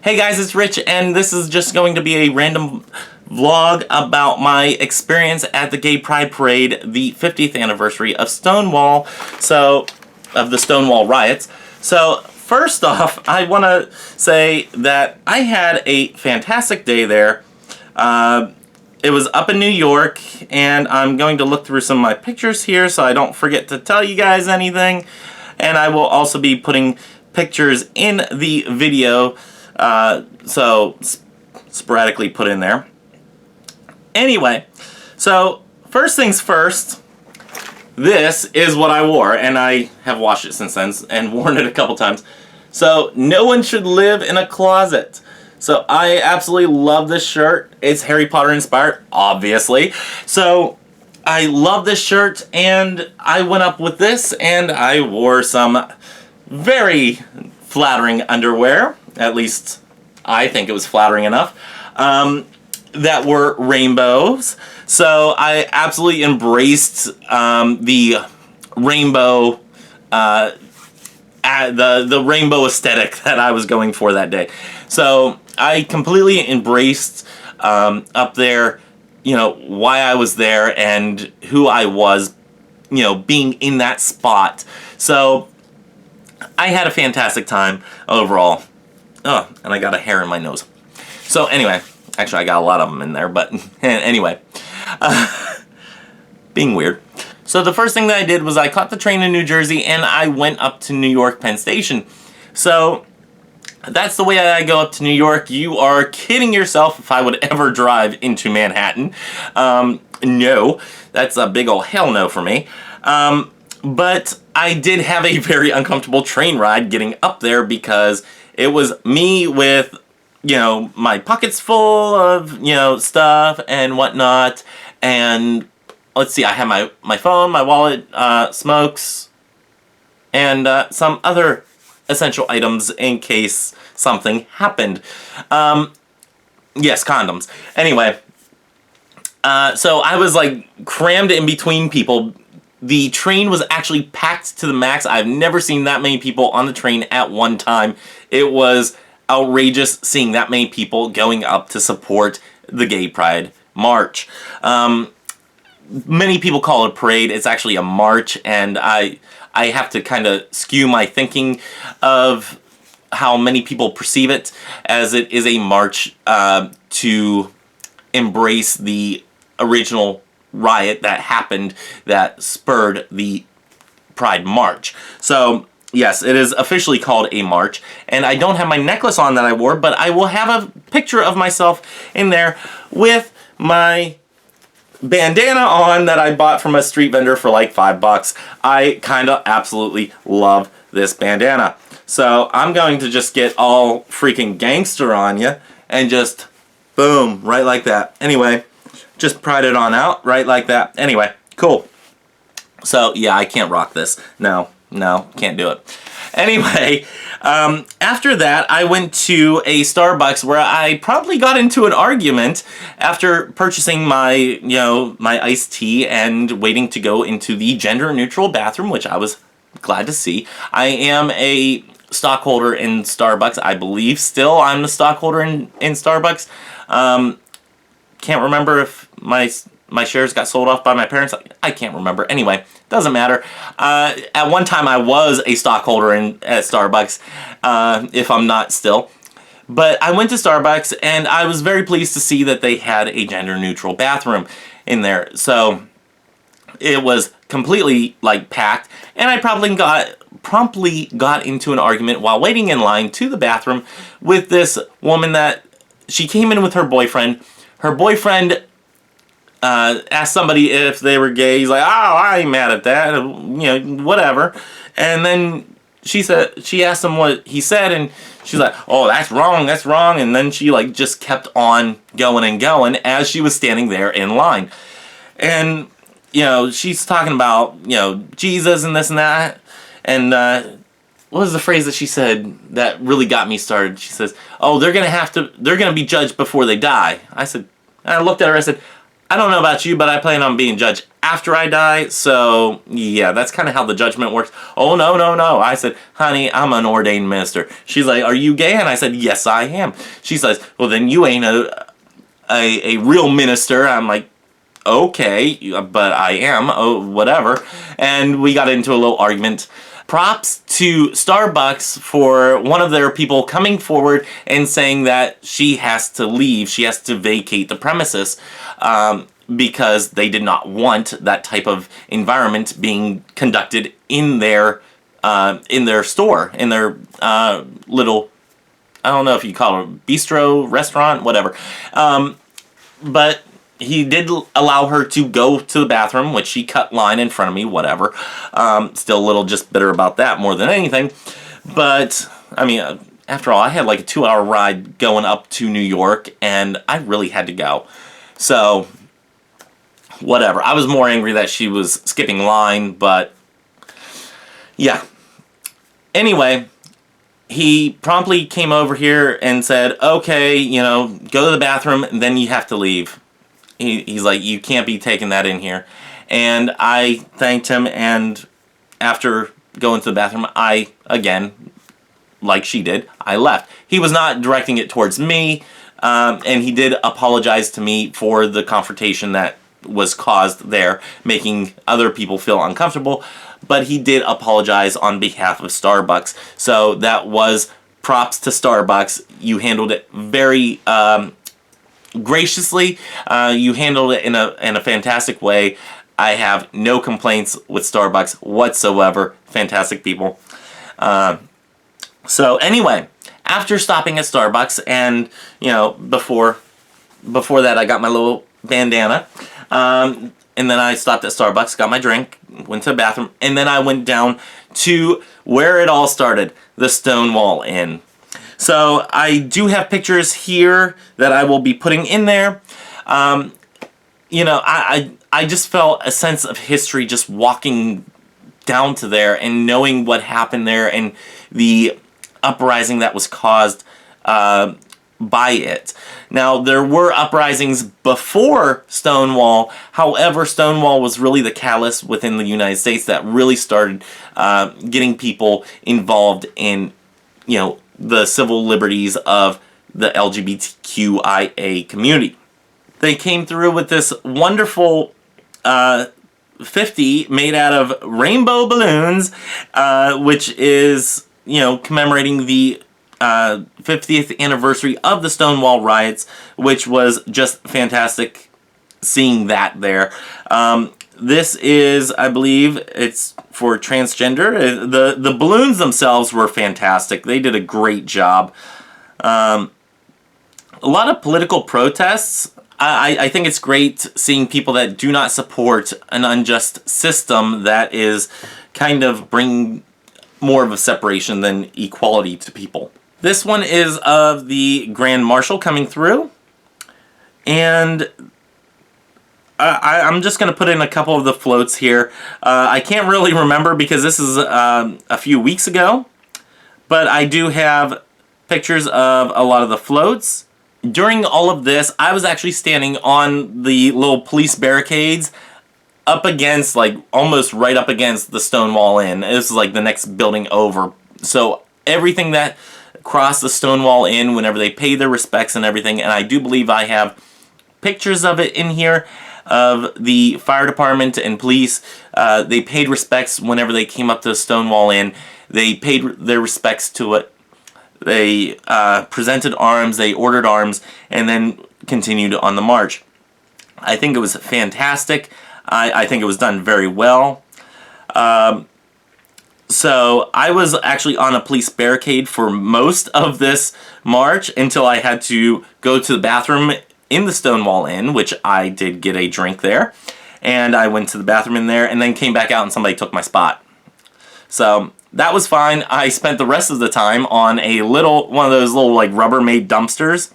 Hey guys, it's Rich, and this is just going to be a random vlog about my experience at the Gay Pride Parade, the 50th anniversary of Stonewall, of the Stonewall riots. So, first off, I want to say that I had a fantastic day there. It was up in New York, and I'm going to look through some of my pictures here so I don't forget to tell you guys anything. And I will also be putting pictures in the video, so sporadically put in there. Anyway, so first things first, this is what I wore, and I have washed it since then and worn it a couple times. So, no one should live in a closet. So, I absolutely love this shirt. It's Harry Potter inspired, obviously. So, I love this shirt, and I went up with this, and I wore some very flattering underwear. At least, I think it was flattering enough. That were rainbows. So, I absolutely embraced the rainbow the rainbow aesthetic that I was going for that day. So I completely embraced up there, why I was there and who I was, being in that spot. So I had a fantastic time overall. Oh, and I got a hair in my nose. So anyway, actually I got a lot of them in there, but anyway, being weird. So the first thing that I did was I caught the train in New Jersey and I went up to New York Penn Station. So that's the way I go up to New York. You are kidding yourself if I would ever drive into Manhattan. No, that's a big ol' hell no for me. But I did have a very uncomfortable train ride getting up there because it was me with, my pockets full of, stuff and whatnot, and let's see, I have my phone, my wallet, smokes, and some other essential items in case something happened. Yes, condoms. Anyway, so I was crammed in between people. The train was actually packed to the max. I've never seen that many people on the train at one time. It was outrageous seeing that many people going up to support the Gay Pride March. Many people call it a parade. It's actually a march, and I have to kind of skew my thinking of how many people perceive it, as it is a march to embrace the original riot that happened that spurred the Pride March. So, yes, it is officially called a march, and I don't have my necklace on that I wore, but I will have a picture of myself in there with my bandana on that I bought from a street vendor for like $5. I kind of absolutely love this bandana. So I'm going to just get all freaking gangster on you and just boom, right like that. Anyway, just pried it on out right like that. Anyway, cool. So yeah, I can't rock this. No, can't do it. Anyway, after that, I went to a Starbucks where I probably got into an argument after purchasing my, my iced tea and waiting to go into the gender-neutral bathroom, which I was glad to see. I am a stockholder in Starbucks. I believe still I'm the stockholder in Starbucks. Can't remember if my shares got sold off by my parents. I can't remember. Anyway, doesn't matter. At one time, I was a stockholder at Starbucks, if I'm not still. But I went to Starbucks, and I was very pleased to see that they had a gender-neutral bathroom in there. So it was completely packed, and I promptly got into an argument while waiting in line to the bathroom with this woman that she came in with her boyfriend. Her boyfriend asked somebody if they were gay. He's like, oh, I ain't mad at that, whatever. And then she asked him what he said, and she's like, oh, that's wrong. And then she just kept on going and going as she was standing there in line. And, she's talking about, Jesus and this and that. And what was the phrase that she said that really got me started? She says, oh, they're going to be judged before they die. I looked at her, I said, I don't know about you, but I plan on being judged after I die, so yeah, that's kind of how the judgment works. Oh, no, no, no. I said, honey, I'm an ordained minister. She's like, are you gay? And I said, yes, I am. She says, well, then you ain't a real minister. I'm like, okay, but I am. Oh, whatever. And we got into a little argument. Props to Starbucks for one of their people coming forward and saying that she has to leave. She has to vacate the premises because they did not want that type of environment being conducted in their store, in their little, I don't know if you call it bistro, restaurant, whatever. But he did allow her to go to the bathroom, which she cut line in front of me, whatever. Still a little just bitter about that more than anything. But, I mean, after all, I had like a 2-hour ride going up to New York, and I really had to go. So, whatever. I was more angry that she was skipping line, but, yeah. Anyway, he promptly came over here and said, okay, you know, go to the bathroom, and then you have to leave. He's like, you can't be taking that in here. And I thanked him, and after going to the bathroom, I, again, like she did, I left. He was not directing it towards me, and he did apologize to me for the confrontation that was caused there, making other people feel uncomfortable, but he did apologize on behalf of Starbucks. So that was props to Starbucks. You handled it very graciously. You handled it in a fantastic way. I have no complaints with Starbucks whatsoever. Fantastic people. So anyway, after stopping at Starbucks, and you know, before that I got my little bandana, and then I stopped at Starbucks, got my drink, went to the bathroom, and then I went down to where it all started, the Stonewall Inn. So I do have pictures here that I will be putting in there. You know, I just felt a sense of history just walking down to there and knowing what happened there and the uprising that was caused by it. Now, there were uprisings before Stonewall. However, Stonewall was really the catalyst within the United States that really started getting people involved in, you know, the civil liberties of the LGBTQIA community. They came through with this wonderful 50 made out of rainbow balloons, which is, you know, commemorating the 50th anniversary of the Stonewall riots, which was just fantastic seeing that there. This is, I believe, it's for transgender. The balloons themselves were fantastic. They did a great job. A lot of political protests. I think it's great seeing people that do not support an unjust system that is kind of bringing more of a separation than equality to people. This one is of the Grand Marshal coming through, and I'm just going to put in a couple of the floats here. I can't really remember because this is a few weeks ago, but I do have pictures of a lot of the floats. During all of this, I was actually standing on the little police barricades up against, like, almost right up against the Stonewall Inn. This is like the next building over. So everything that crossed the Stonewall Inn, whenever they pay their respects and everything, and I do believe I have pictures of it in here, of the fire department and police. They paid respects whenever they came up to the Stonewall Inn. They paid their respects to it. They presented arms, they ordered arms, and then continued on the march. I think it was fantastic. I think it was done very well. So I was actually on a police barricade for most of this march until I had to go to the bathroom in the Stonewall Inn, which I did get a drink there. And I went to the bathroom in there and then came back out and somebody took my spot. So that was fine. I spent the rest of the time on a little, one of those little like Rubbermaid dumpsters.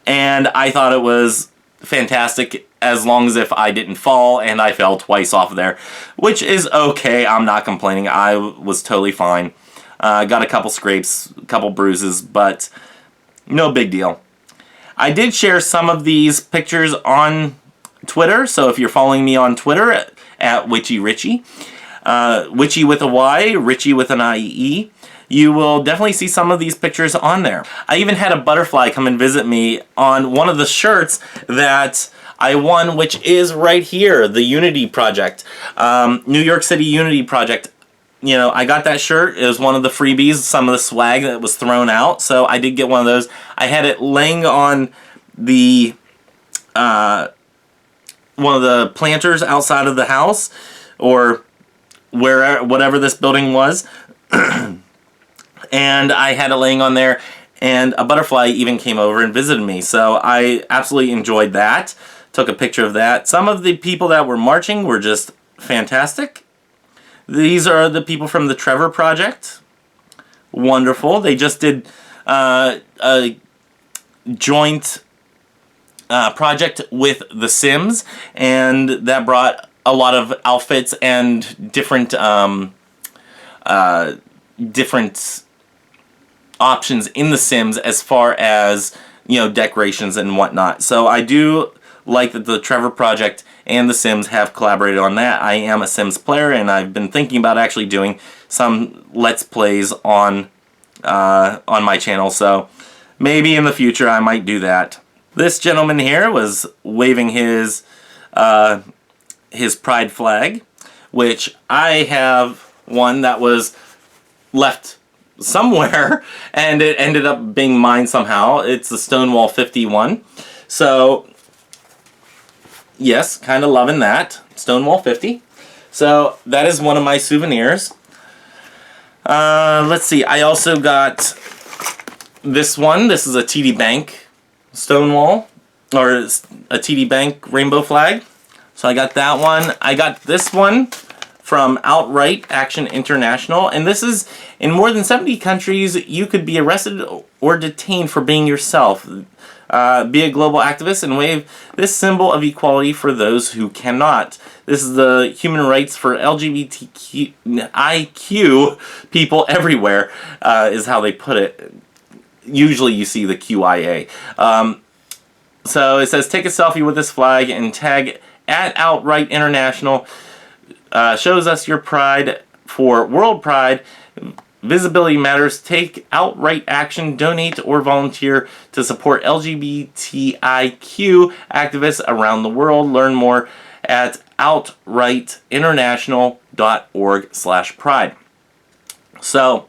And I thought it was fantastic as long as if I didn't fall, and I fell twice off of there, which is okay. I'm not complaining. I was totally fine. Got a couple scrapes, a couple bruises, but no big deal. I did share some of these pictures on Twitter. So if you're following me on Twitter at Witchy Richie, Witchy with a Y, Richie with an IE, you will definitely see some of these pictures on there. I even had a butterfly come and visit me on one of the shirts that I won, which is right here, the Unity Project, New York City Unity Project. You know, I got that shirt. It was one of the freebies, some of the swag that was thrown out. So I did get one of those. I had it laying on the one of the planters outside of the house, or whatever this building was. And I had it laying on there, and a butterfly even came over and visited me. So I absolutely enjoyed that. Took a picture of that. Some of the people that were marching were just fantastic. These are the people from the Trevor Project. Wonderful. They just did a joint project with The Sims, and that brought a lot of outfits and different options in The Sims as far as, you know, decorations and whatnot. So I do like that the Trevor Project and The Sims have collaborated on that. I am a Sims player, and I've been thinking about actually doing some Let's Plays on my channel, so maybe in the future I might do that. This gentleman here was waving his pride flag, which I have one that was left somewhere, and it ended up being mine somehow. It's the Stonewall 51. So, yes, kind of loving that. Stonewall 50. So, that is one of my souvenirs. Let's see, I also got this one. This is a TD Bank Stonewall, or a TD Bank rainbow flag. So I got that one. I got this one from Outright Action International, and this is, in more than 70 countries, you could be arrested or detained for being yourself. Be a global activist and wave this symbol of equality for those who cannot. This is the human rights for LGBTIQ people everywhere, is how they put it. Usually you see the QIA. So it says, take a selfie with this flag and tag at Outright International. Shows us your pride for World Pride. Visibility matters. Take outright action, donate, or volunteer to support LGBTIQ activists around the world. Learn more at outrightinternational.org/pride. So,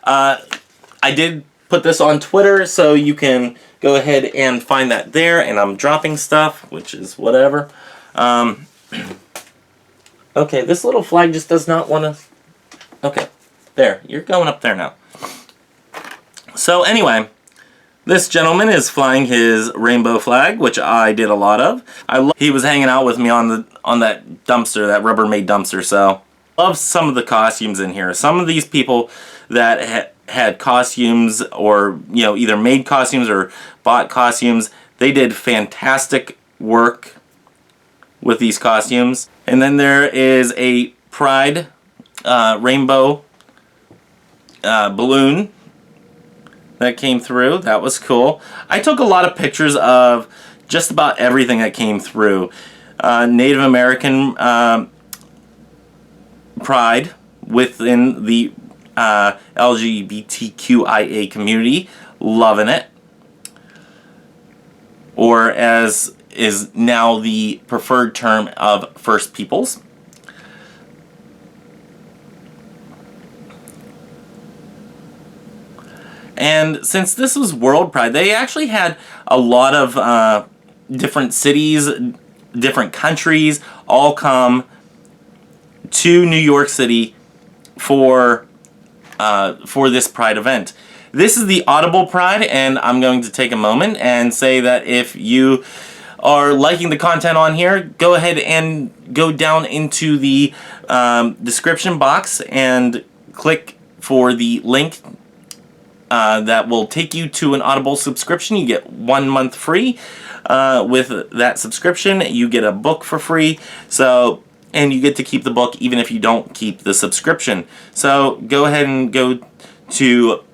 I did put this on Twitter, so you can go ahead and find that there, and I'm dropping stuff, which is whatever. Okay, this little flag just does not want to... Okay, there. You're going up there now. So anyway, this gentleman is flying his rainbow flag, which I did a lot of. He was hanging out with me on that dumpster, that Rubbermaid dumpster, so... Love some of the costumes in here. Some of these people that had costumes, or, you know, either made costumes or bought costumes, they did fantastic work with these costumes. And then there is a Pride rainbow balloon that came through. That was cool. I took a lot of pictures of just about everything that came through. Native American pride within the LGBTQIA community. Loving it. Or as is now the preferred term of First Peoples. And since this was World Pride, they actually had a lot of different cities, different countries, all come to New York City for this Pride event. This is the Audible Pride, and I'm going to take a moment and say that if you are liking the content on here, go ahead and go down into the description box and click for the link that will take you to an Audible subscription. You get 1 month free. With that subscription, you get a book for free. So, and you get to keep the book even if you don't keep the subscription. So go ahead and go to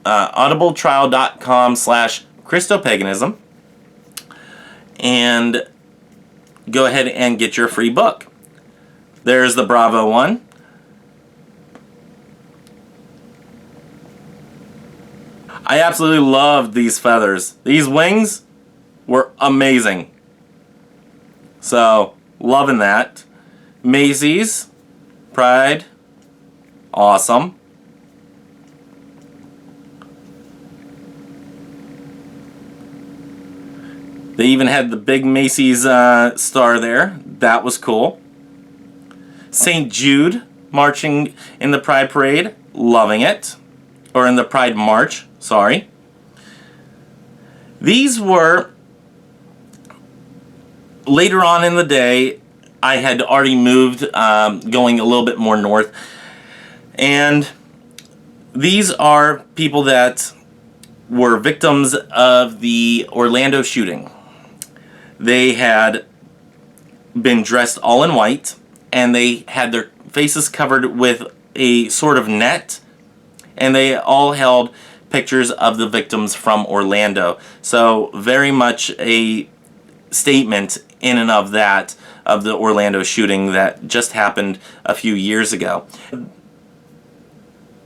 audibletrial.com/Christo-Paganism and go ahead and get your free book. There's the Bravo one. I absolutely loved these feathers. These wings were amazing. So, loving that. Macy's, Pride, awesome. They even had the big Macy's star there. That was cool. St. Jude marching in the Pride Parade. Loving it. Or in the Pride March, sorry. These were, later on in the day, I had already moved, going a little bit more north. And these are people that were victims of the Orlando shooting. They had been dressed all in white, and they had their faces covered with a sort of net, and they all held pictures of the victims from Orlando. So very much a statement in and of that, of the Orlando shooting that just happened a few years ago.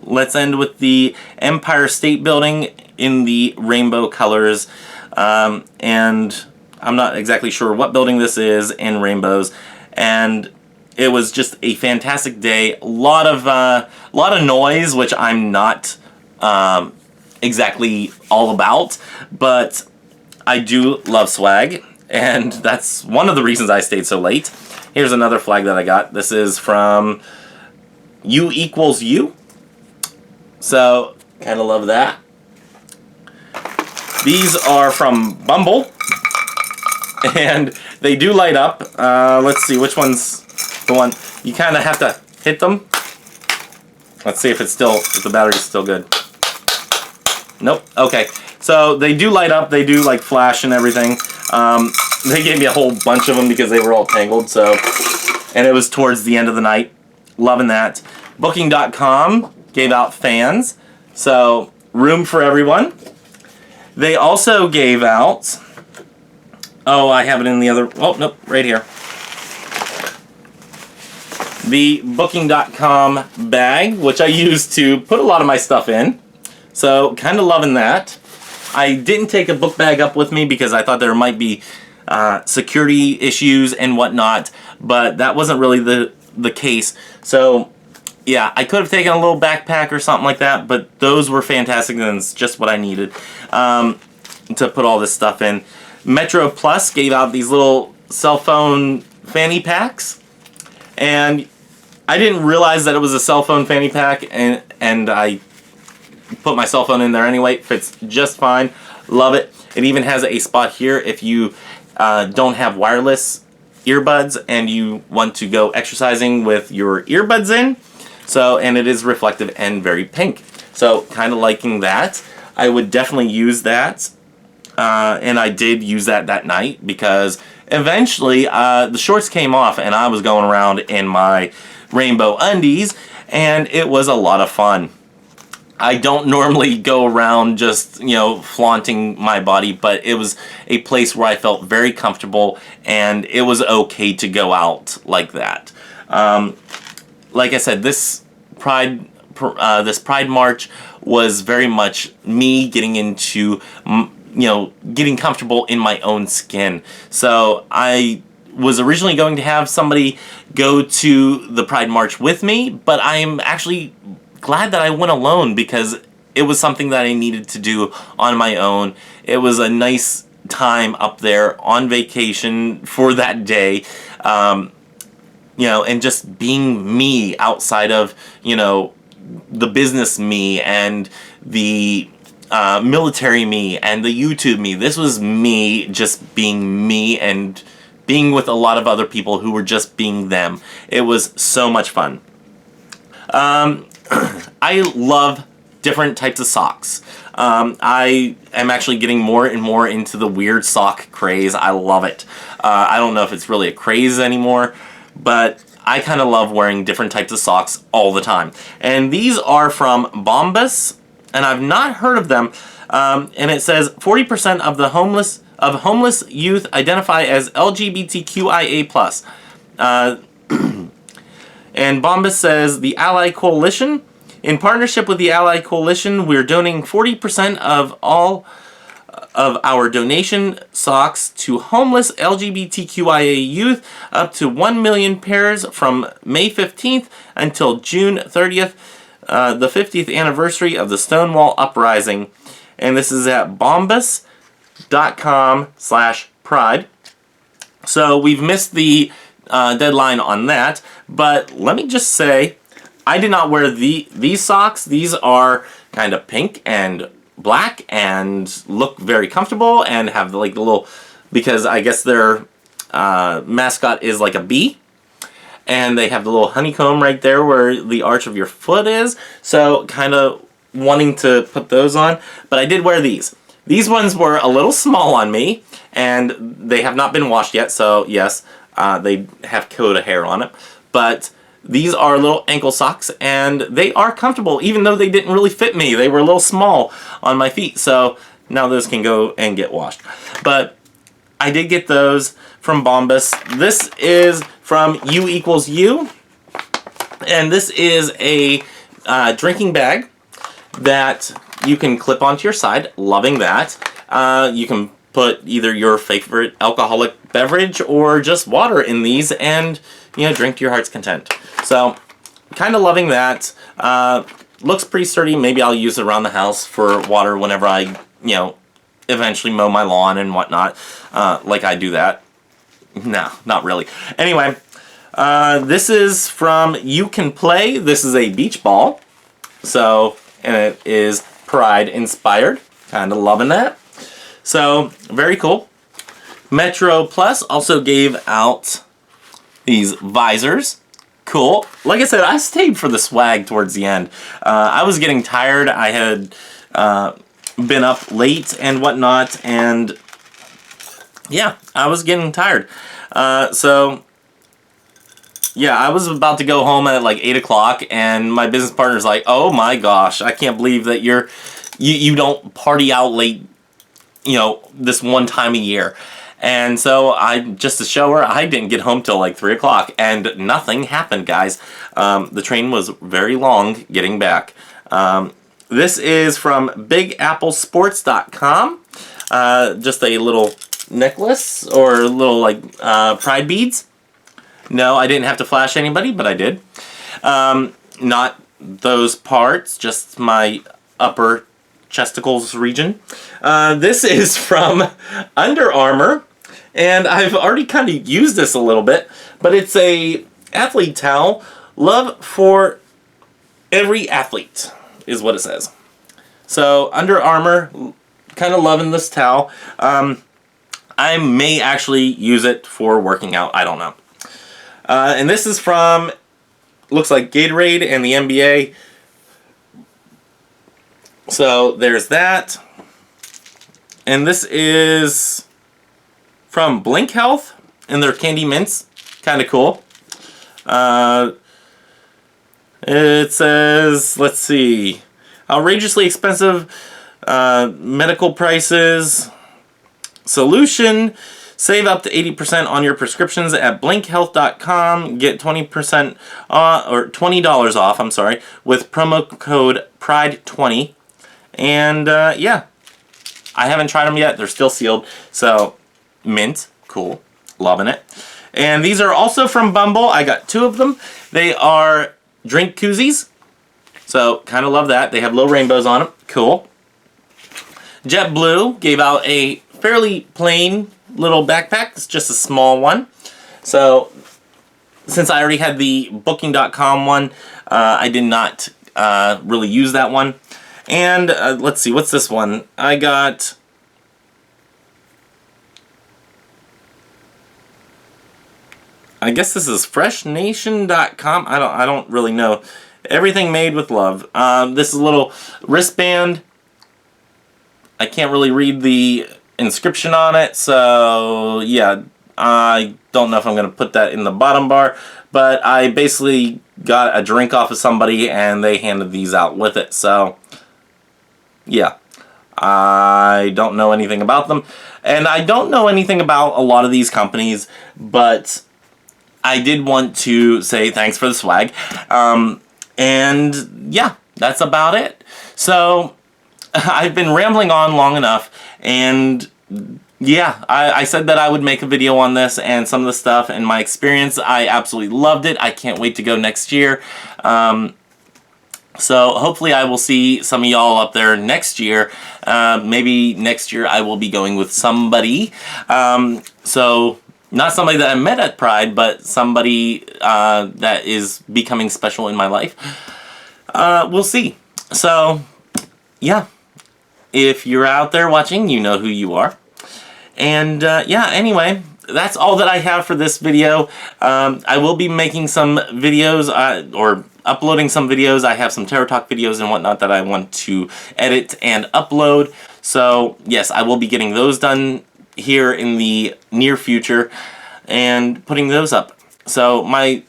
Let's end with the Empire State Building in the rainbow colors, and I'm not exactly sure what building this is in rainbows, and it was just a fantastic day. A lot of noise, which I'm not exactly all about, but I do love swag, and that's one of the reasons I stayed so late. Here's another flag that I got. This is from U equals U. So, kind of love that. These are from Bumble, and they do light up. Let's see, which one's the one? You kind of have to hit them. Let's see if it's still, if the battery's still good. Nope. Okay. So they do light up. They do like flash and everything. They gave me a whole bunch of them because they were all tangled. So, and it was towards the end of the night. Loving that. Booking.com gave out fans. So room for everyone. They also gave out. Oh, I have it in the other. Oh, nope, right here. The Booking.com bag, which I use to put a lot of my stuff in. So, kind of loving that. I didn't take a book bag up with me because I thought there might be security issues and whatnot, but that wasn't really the case. So, yeah, I could have taken a little backpack or something like that, but those were fantastic, and it's just what I needed to put all this stuff in. Metro Plus gave out these little cell phone fanny packs, and I didn't realize that it was a cell phone fanny pack, and I put my cell phone in there anyway. Fits just fine. Love it. It even has a spot here if you don't have wireless earbuds and you want to go exercising with your earbuds in. So, and it is reflective and very pink. So, kind of liking that. I would definitely use that. And I did use that night because eventually the shorts came off and I was going around in my rainbow undies, and it was a lot of fun. I don't normally go around just, flaunting my body, but it was a place where I felt very comfortable, and it was okay to go out like that. Like I said, this Pride March was very much me getting into, getting comfortable in my own skin. So I was originally going to have somebody go to the Pride March with me, but I'm actually glad that I went alone because it was something that I needed to do on my own. It was a nice time up there on vacation for that day, and just being me outside of, the business me and the military me and the YouTube me. This was me just being me and being with a lot of other people who were just being them. It was so much fun. I love different types of socks. I am actually getting more and more into the weird sock craze. I love it. I don't know if it's really a craze anymore, but I kind of love wearing different types of socks all the time. And these are from Bombas, and I've not heard of them. And it says 40% of the homeless youth identify as LGBTQIA+. And Bombas says the Ally Coalition, in partnership with the Ally Coalition, we're donating 40% of all of our donation socks to homeless LGBTQIA youth, up to 1 million pairs from May 15th until June 30th, the 50th anniversary of the Stonewall Uprising. And this is at bombas.com/pride. So we've missed the deadline on that, but let me just say, I did not wear these socks. These are kind of pink and black and look very comfortable and have like the little, because I guess their mascot is like a bee, and they have the little honeycomb right there where the arch of your foot is, so kind of wanting to put those on. But I did wear these. These ones were a little small on me, and they have not been washed yet, so yes, they have coat of hair on it. But these are little ankle socks, and they are comfortable, even though they didn't really fit me. They were a little small on my feet, so now those can go and get washed. But I did get those from Bombas. This is from U=U, and this is a drinking bag that you can clip onto your side. Loving that. You can put either your favorite alcoholic beverage or just water in these and, you know, drink to your heart's content. So, kind of loving that. Looks pretty sturdy. Maybe I'll use it around the house for water whenever I, you know, eventually mow my lawn and whatnot. Like I do that. No, not really. Anyway, this is from You Can Play. This is a beach ball. So, and it is Pride inspired. Kind of loving that. So, very cool. Metro Plus also gave out these visors. Cool. Like I said, I stayed for the swag towards the end. I was getting tired. I had been up late and whatnot, and yeah, I was getting tired. So, yeah, I was about to go home at like 8 o'clock, and my business partner's like, "Oh my gosh, I can't believe that you don't party out late, you know, this one time a year." And so just to show her, I didn't get home till like 3 o'clock, and nothing happened, guys. The train was very long getting back. This is from BigAppleSports.com. Just a little necklace or little like pride beads. No, I didn't have to flash anybody, but I did. Not those parts, just my upper chesticles region. This is from Under Armour, and I've already kind of used this a little bit, but it's a athlete towel. Love for every athlete is what it says. So Under Armour, kind of loving this towel. I may actually use it for working out. I don't know. And this is from, looks like Gatorade and the NBA. So there's that. And this is from Blink Health and their candy mints. Kind of cool. It says, let's see, outrageously expensive medical prices. Solution. Save up to 80% on your prescriptions at blinkhealth.com. Get 20% or $20 off, I'm sorry, with promo code PRIDE20. And yeah, I haven't tried them yet. They're still sealed. So, mint, cool, loving it. And these are also from Bumble. I got 2 of them. They are drink koozies. So, kind of love that. They have little rainbows on them. Cool. JetBlue gave out a fairly plain little backpack. It's just a small one. So, since I already had the Booking.com one, I did not really use that one. And let's see, what's this one? I got I guess this is FreshNation.com. I don't really know. Everything made with love. This is a little wristband. I can't really read the inscription on it, so yeah, I don't know if I'm going to put that in the bottom bar, but I basically got a drink off of somebody and they handed these out with it, so yeah. I don't know anything about them. And I don't know anything about a lot of these companies, but I did want to say thanks for the swag. And yeah, that's about it. So I've been rambling on long enough, and yeah, I said that I would make a video on this and some of the stuff and my experience. I absolutely loved it. I can't wait to go next year. So hopefully I will see some of y'all up there next year. Maybe next year I will be going with somebody. So not somebody that I met at Pride, but somebody that is becoming special in my life. We'll see. So yeah, if you're out there watching, you know who you are. And yeah, anyway, that's all that I have for this video. I will be making some videos, or uploading some videos. I have some Tarot Talk videos and whatnot that I want to edit and upload. So yes, I will be getting those done here in the near future and putting those up. So my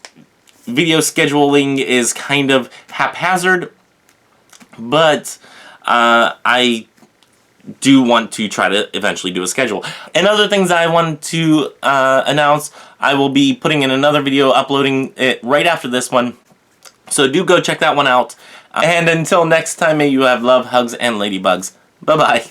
video scheduling is kind of haphazard, but I do want to try to eventually do a schedule. And other things I want to announce, I will be putting in another video, uploading it right after this one. So do go check that one out. And until next time, may you have love, hugs, and ladybugs. Bye-bye.